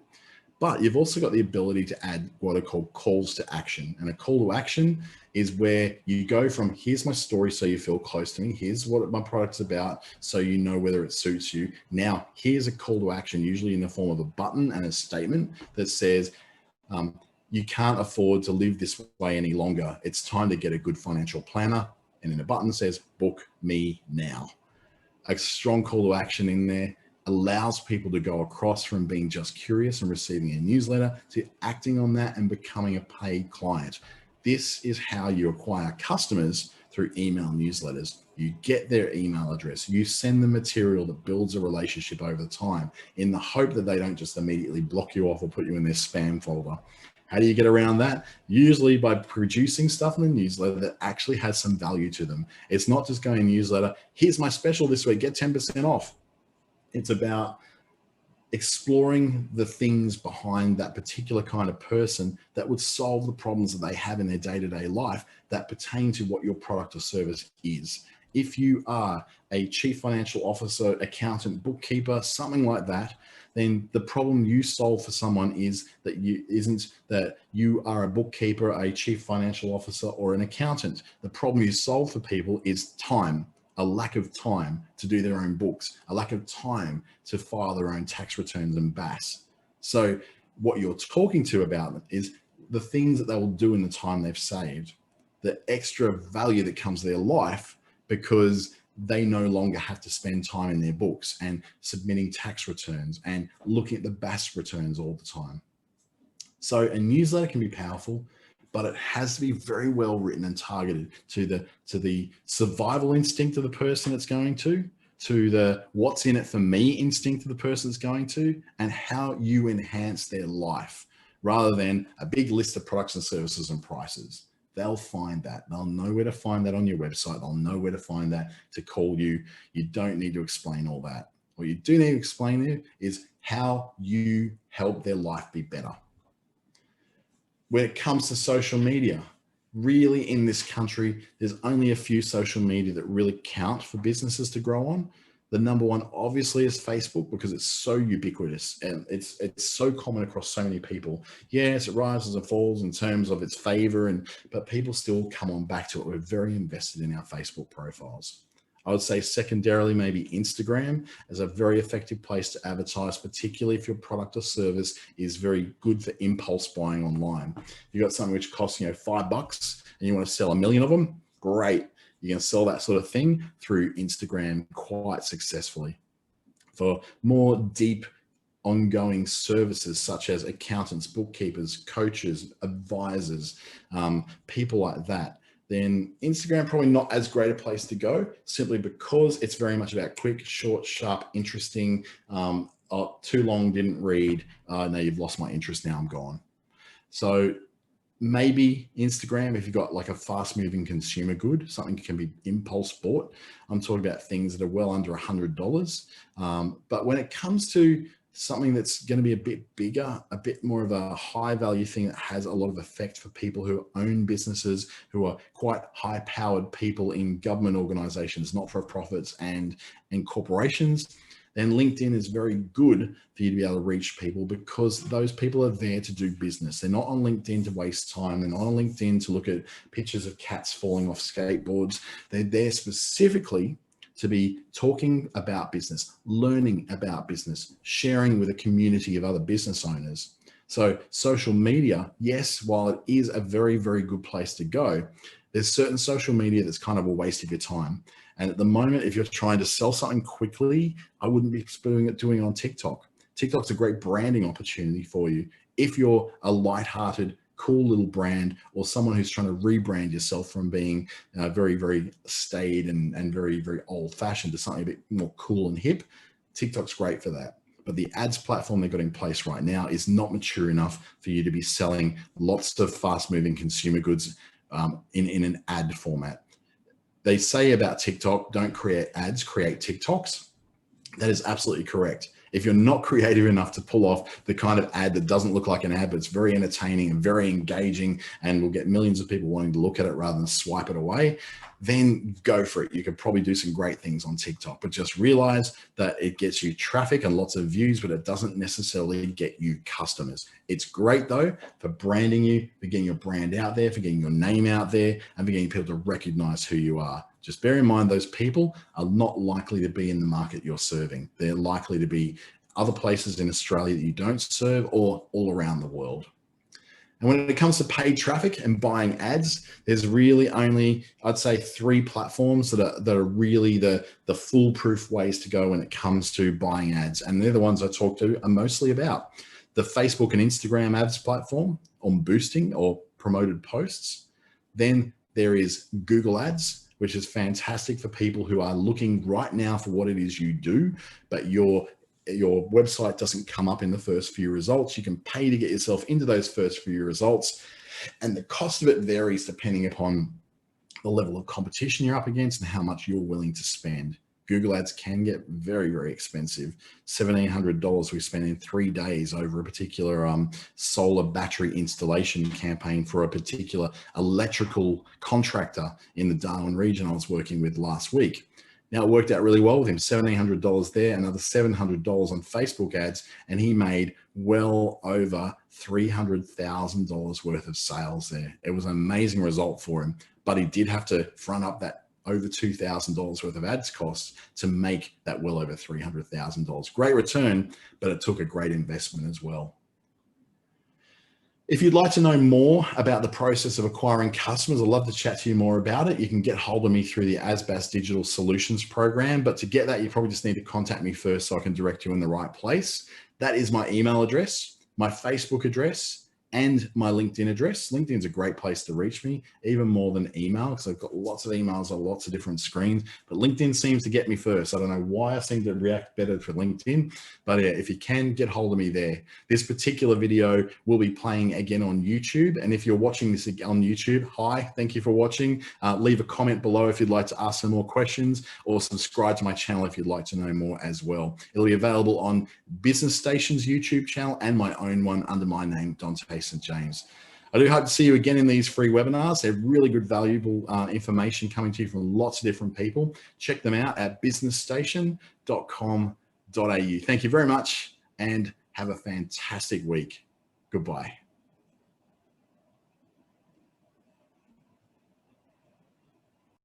But you've also got the ability to add what are called calls to action. And a call to action is where you go from, here's my story so you feel close to me. Here's what my product's about so you know whether it suits you. Now, here's a call to action, usually in the form of a button and a statement that says, you can't afford to live this way any longer. It's time to get a good financial planner. And then a button says, book me now. A strong call to action in there allows people to go across from being just curious and receiving a newsletter to acting on that and becoming a paid client. This is how you acquire customers, through email newsletters. You get their email address, you send them material that builds a relationship over time in the hope that they don't just immediately block you off or put you in their spam folder. How do you get around that? Usually by producing stuff in the newsletter that actually has some value to them. It's not just going newsletter, here's my special this week, get 10% off. It's about exploring the things behind that particular kind of person that would solve the problems that they have in their day-to-day life that pertain to what your product or service is. If you are a chief financial officer, accountant, bookkeeper, something like that, then the problem you solve for someone is that you are a bookkeeper, a chief financial officer, or an accountant. The problem you solve for people is time. A lack of time to do their own books, a lack of time to file their own tax returns and BAS. So what you're talking to about is the things that they will do in the time they've saved, the extra value that comes to their life because they no longer have to spend time in their books and submitting tax returns and looking at the BAS returns all the time. So a newsletter can be powerful, but it has to be very well written and targeted to the survival instinct of the person it's going to the what's in it for me instinct of the person it's going to, and how you enhance their life rather than a big list of products and services and prices. They'll find that. They'll know where to find that on your website. They'll know where to find that to call you. You don't need to explain all that. What you do need to explain there is how you help their life be better. When it comes to social media, really in this country, there's only a few social media that really count for businesses to grow on. The number one obviously is Facebook because it's so ubiquitous and it's so common across so many people. Yes, it rises and falls in terms of its favor, but people still come on back to it. We're very invested in our Facebook profiles. I would say secondarily, maybe Instagram is a very effective place to advertise, particularly if your product or service is very good for impulse buying online. You've got something which costs $5 and you want to sell 1 million of them, great. You can sell that sort of thing through Instagram quite successfully. For more deep ongoing services such as accountants, bookkeepers, coaches, advisors, people like that, then Instagram probably not as great a place to go, simply because it's very much about quick, short, sharp, interesting, too long, didn't read, now you've lost my interest, now I'm gone. So maybe Instagram, if you've got like a fast moving consumer good, something can be impulse bought. I'm talking about things that are well under $100. But when it comes to something that's going to be a bit bigger, a bit more of a high value thing that has a lot of effect for people who own businesses, who are quite high powered people in government organizations, not-for-profits and corporations, then LinkedIn is very good for you to be able to reach people, because those people are there to do business. They're not on LinkedIn to waste time. They're not on LinkedIn to look at pictures of cats falling off skateboards. They're there specifically to be talking about business, learning about business, sharing with a community of other business owners. So social media, yes, while it is a very, very good place to go, there's certain social media that's kind of a waste of your time. And at the moment, if you're trying to sell something quickly, I wouldn't be doing it on TikTok. TikTok's a great branding opportunity for you. If you're a lighthearted, cool little brand, or someone who's trying to rebrand yourself from being very, very staid and very, very old fashioned to something a bit more cool and hip, TikTok's great for that. But the ads platform they've got in place right now is not mature enough for you to be selling lots of fast moving consumer goods in an ad format. They say about TikTok, don't create ads, create TikToks. That is absolutely correct. If you're not creative enough to pull off the kind of ad that doesn't look like an ad, but it's very entertaining and very engaging and will get millions of people wanting to look at it rather than swipe it away, then go for it. You could probably do some great things on TikTok, but just realize that it gets you traffic and lots of views, but it doesn't necessarily get you customers. It's great though for branding you, for getting your brand out there, for getting your name out there, and for getting people to recognize who you are. Just bear in mind, those people are not likely to be in the market you're serving. They're likely to be other places in Australia that you don't serve, or all around the world. And when it comes to paid traffic and buying ads, there's really only, I'd say, 3 platforms that are really the foolproof ways to go when it comes to buying ads. And they're the ones I talk to are mostly about. The Facebook and Instagram ads platform on boosting or promoted posts. Then there is Google Ads, which is fantastic for people who are looking right now for what it is you do, but your website doesn't come up in the first few results. You can pay to get yourself into those first few results. And the cost of it varies depending upon the level of competition you're up against and how much you're willing to spend. Google Ads can get very, very expensive. $1,700 we spent in 3 days over a particular solar battery installation campaign for a particular electrical contractor in the Darwin region I was working with last week. Now, it worked out really well with him, $1,700 there, another $700 on Facebook ads, and he made well over $300,000 worth of sales there. It was an amazing result for him, but he did have to front up that over $2,000 worth of ads costs to make that well over $300,000. Great return, but it took a great investment as well. If you'd like to know more about the process of acquiring customers, I'd love to chat to you more about it. You can get hold of me through the ASBAS Digital Solutions program, but to get that, you probably just need to contact me first so I can direct you in the right place. That is my email address, my Facebook address, and my LinkedIn address. LinkedIn's a great place to reach me, even more than email, because I've got lots of emails on lots of different screens, but LinkedIn seems to get me first. I don't know why I seem to react better for LinkedIn, but yeah, if you can, get hold of me there. This particular video will be playing again on YouTube, and if you're watching this on YouTube, hi, thank you for watching. Leave a comment below if you'd like to ask some more questions, or subscribe to my channel if you'd like to know more as well. It'll be available on Business Station's YouTube channel and my own one under my name, Dante St. James. I do hope to see you again in these free webinars. They're really good, valuable information coming to you from lots of different people. Check them out at businessstation.com.au. Thank you very much and have a fantastic week. Goodbye.